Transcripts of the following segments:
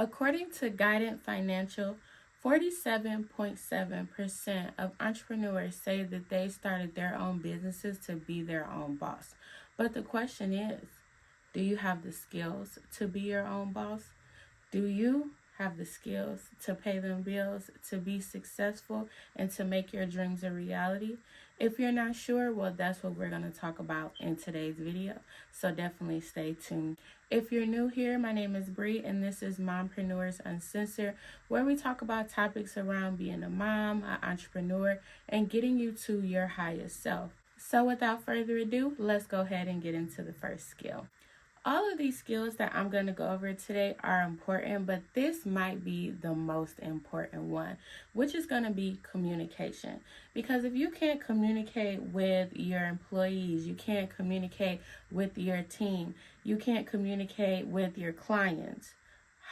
According to Guidance Financial, 47.7% of entrepreneurs say that they started their own businesses to be their own boss. But the question is, do you have the skills to be your own boss? Do you have the skills to pay them bills, to be successful, and to make your dreams a reality? If you're not sure, well, that's what we're going to talk about in today's video. So definitely stay tuned. If you're new here, my name is Bree, and this is Mompreneurs Uncensored, where we talk about topics around being a mom, an entrepreneur, and getting you to your highest self. So without further ado, let's go ahead and get into the first skill. All of these skills that I'm going to go over today are important, but this might be the most important one, which is going to be communication. Because if you can't communicate with your employees, you can't communicate with your team, you can't communicate with your clients,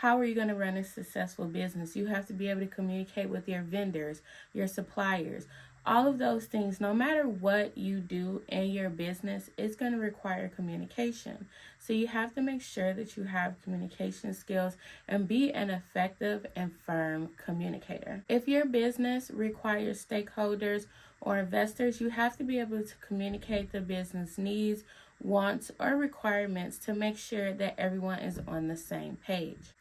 how are you going to run a successful business? You have to be able to communicate with your vendors, your suppliers. All of those things, no matter what you do in your business, it's going to require communication. So you have to make sure that you have communication skills and be an effective and firm communicator. If your business requires stakeholders or investors, you have to be able to communicate the business needs, wants, or requirements to make sure that everyone is on the same page.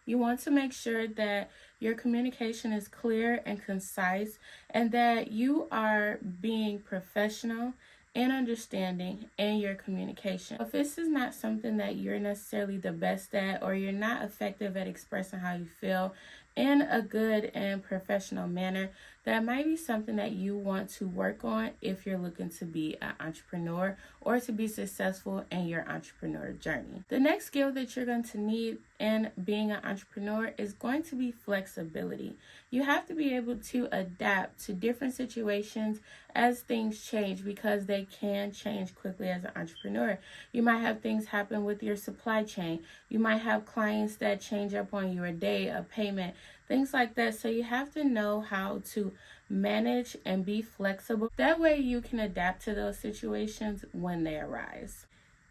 You want to make sure that your communication is clear and concise and that you are being professional and understanding in your communication. If this is not something that you're necessarily the best at, or you're not effective at expressing how you feel in a good and professional manner, that might be something that you want to work on if you're looking to be an entrepreneur or to be successful in your entrepreneur journey. The next skill that you're going to need in being an entrepreneur is going to be flexibility. You have to be able to adapt to different situations as things change, because they can change quickly as an entrepreneur. You might have things happen with your supply chain. You might have clients that change up on you a day, a payment, things like that. So you have to know how to manage and be flexible. That way you can adapt to those situations when they arise.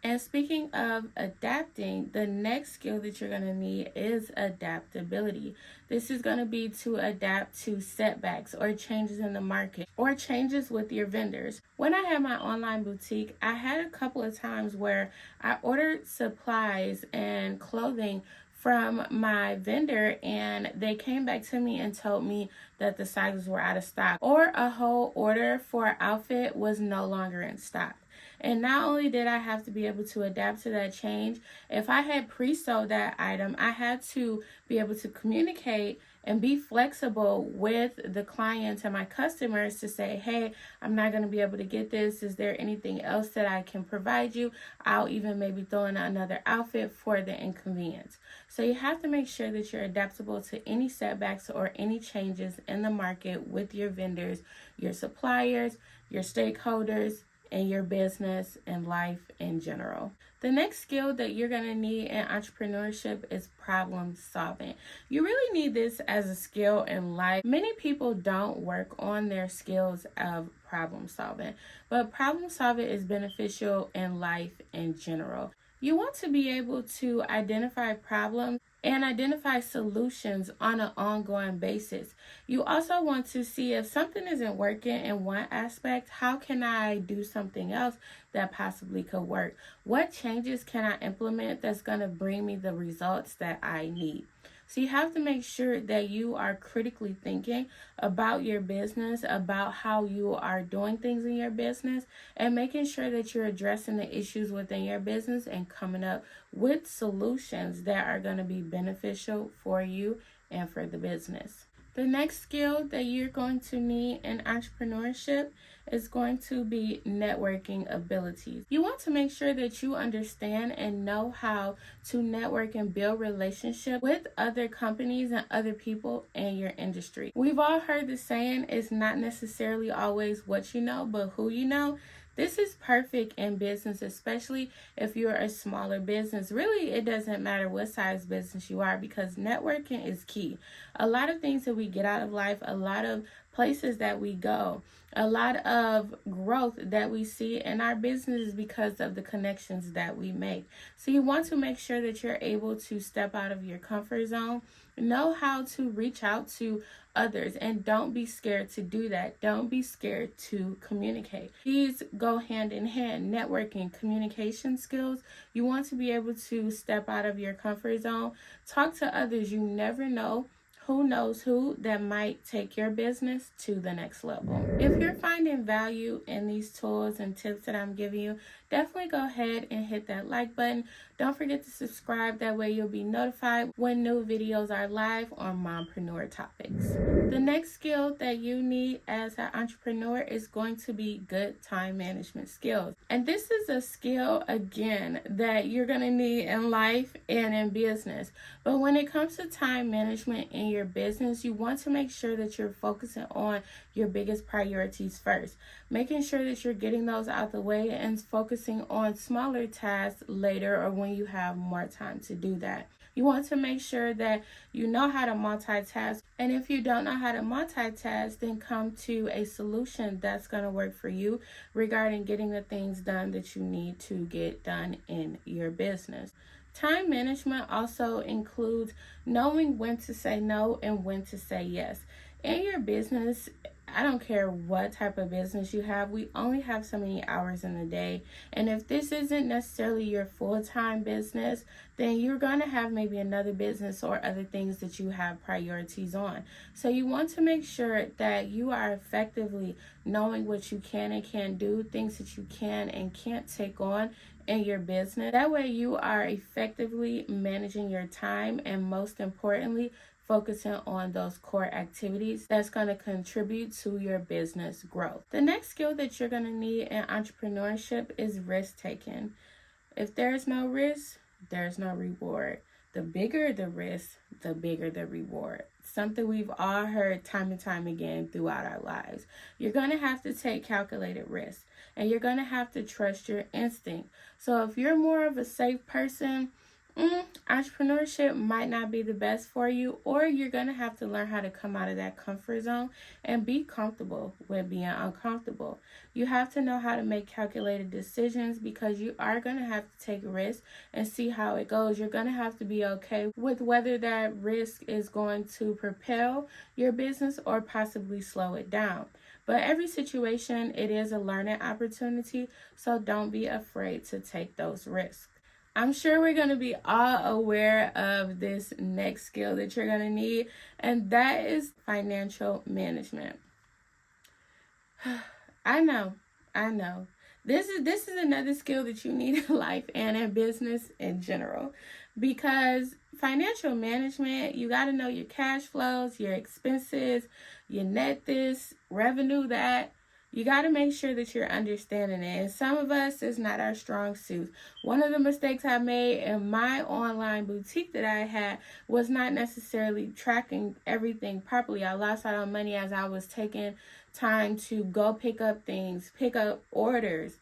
And speaking of adapting, the next skill that you're going to need is adaptability. This is going to be to adapt to setbacks or changes in the market or changes with your vendors. When I had my online boutique, I had a couple of times where I ordered supplies and clothing from my vendor, and they came back to me and told me that the sizes were out of stock, or a whole order for an outfit was no longer in stock. And not only did I have to be able to adapt to that change, if I had pre-sold that item, I had to be able to communicate and be flexible with the clients and my customers to say, hey, I'm not going to be able to get this. Is there anything else that I can provide you? I'll even maybe throw in another outfit for the inconvenience. So you have to make sure that you're adaptable to any setbacks or any changes in the market with your vendors, your suppliers, your stakeholders, in your business and life in general. The next skill that you're going to need in entrepreneurship is problem solving. You really need this as a skill in life. Many people don't work on their skills of problem solving, but problem solving is beneficial in life in general. You want to be able to identify problems and identify solutions on an ongoing basis. You also want to see if something isn't working in one aspect, how can I do something else that possibly could work? What changes can I implement that's going to bring me the results that I need? So you have to make sure that you are critically thinking about your business, about how you are doing things in your business, and making sure that you're addressing the issues within your business and coming up with solutions that are going to be beneficial for you and for the business. The next skill that you're going to need in entrepreneurship is going to be networking abilities. You want to make sure that you understand and know how to network and build relationships with other companies and other people in your industry. We've all heard the saying, it's not necessarily always what you know, but who you know. This is perfect in business, especially if you're a smaller business. Really, it doesn't matter what size business you are, because networking is key. A lot of things that we get out of life, a lot of places that we go, A lot of growth that we see in our business is because of the connections that we make. So you want to make sure that you're able to step out of your comfort zone, know how to reach out to others, and don't be scared to do that. Don't be scared to communicate. These go hand in hand. Networking, communication skills. You want to be able to step out of your comfort zone, talk to others. You never know who knows who that might take your business to the next level. If you're finding value in these tools and tips that I'm giving you, definitely go ahead and hit that like button. Don't forget to subscribe. That way you'll be notified when new videos are live on mompreneur topics. The next skill that you need as an entrepreneur is going to be good time management skills. And this is a skill, again, that you're going to need in life and in business. But when it comes to time management in your business, you want to make sure that you're focusing on your biggest priorities first, making sure that you're getting those out the way and focusing on smaller tasks later or when you have more time to do that. You want to make sure that you know how to multitask. And if you don't know how to multitask, then come to a solution that's going to work for you regarding getting the things done that you need to get done in your business. Time management also includes knowing when to say no and when to say yes. In your business, I don't care what type of business you have, we only have so many hours in the day. And if this isn't necessarily your full-time business, then you're going to have maybe another business or other things that you have priorities on. So you want to make sure that you are effectively knowing what you can and can't do, things that you can and can't take on in your business. That way you are effectively managing your time and, most importantly, focusing on those core activities that's going to contribute to your business growth. The next skill that you're going to need in entrepreneurship is risk taking. If there's no risk, there's no reward. The bigger the risk, the bigger the reward. Something we've all heard time and time again throughout our lives. You're going to have to take calculated risks, and you're going to have to trust your instinct. So if you're more of a safe person, entrepreneurship might not be the best for you, or you're going to have to learn how to come out of that comfort zone and be comfortable with being uncomfortable. You have to know how to make calculated decisions because you are going to have to take risks and see how it goes. You're going to have to be okay with whether that risk is going to propel your business or possibly slow it down. But every situation, it is a learning opportunity, so don't be afraid to take those risks. I'm sure we're going to be all aware of this next skill that you're going to need, and that is financial management. I know. This is another skill that you need in life and in business in general, because financial management, you got to know your cash flows, your expenses, your net this, revenue that. You got to make sure that you're understanding it. And some of us, it's not our strong suit. One of the mistakes I made in my online boutique that I had was not necessarily tracking everything properly. I lost out on money as I was taking time to go pick up things, pick up orders,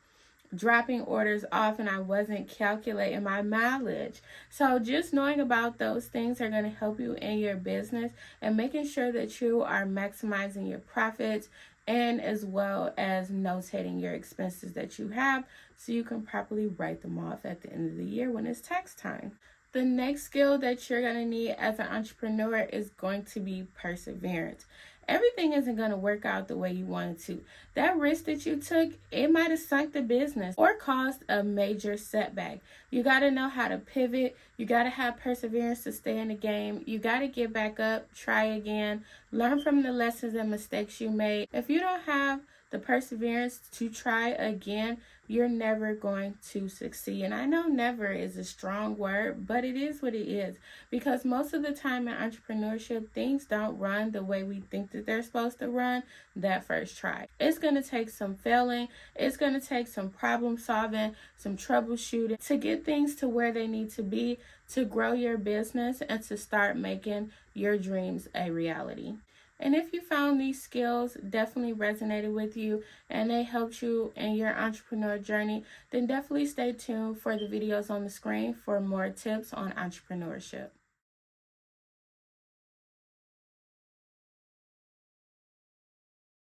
dropping orders off, and I wasn't calculating my mileage. So just knowing about those things are going to help you in your business and making sure that you are maximizing your profits, and as well as notating your expenses that you have so you can properly write them off at the end of the year when it's tax time. The next skill that you're going to need as an entrepreneur is going to be perseverance. Everything isn't going to work out the way you wanted to. That risk that you took, it might have sunk the business or caused a major setback. You got to know how to pivot. You got to have perseverance to stay in the game. You got to get back up, try again, learn from the lessons and mistakes you made. If you don't have the perseverance to try again, you're never going to succeed. And I know never is a strong word, but it is what it is. Because most of the time in entrepreneurship, things don't run the way we think that they're supposed to run that first try. It's going to take some failing. It's going to take some problem solving, some troubleshooting to get things to where they need to be, to grow your business and to start making your dreams a reality. And if you found these skills definitely resonated with you and they helped you in your entrepreneur journey, then definitely stay tuned for the videos on the screen for more tips on entrepreneurship.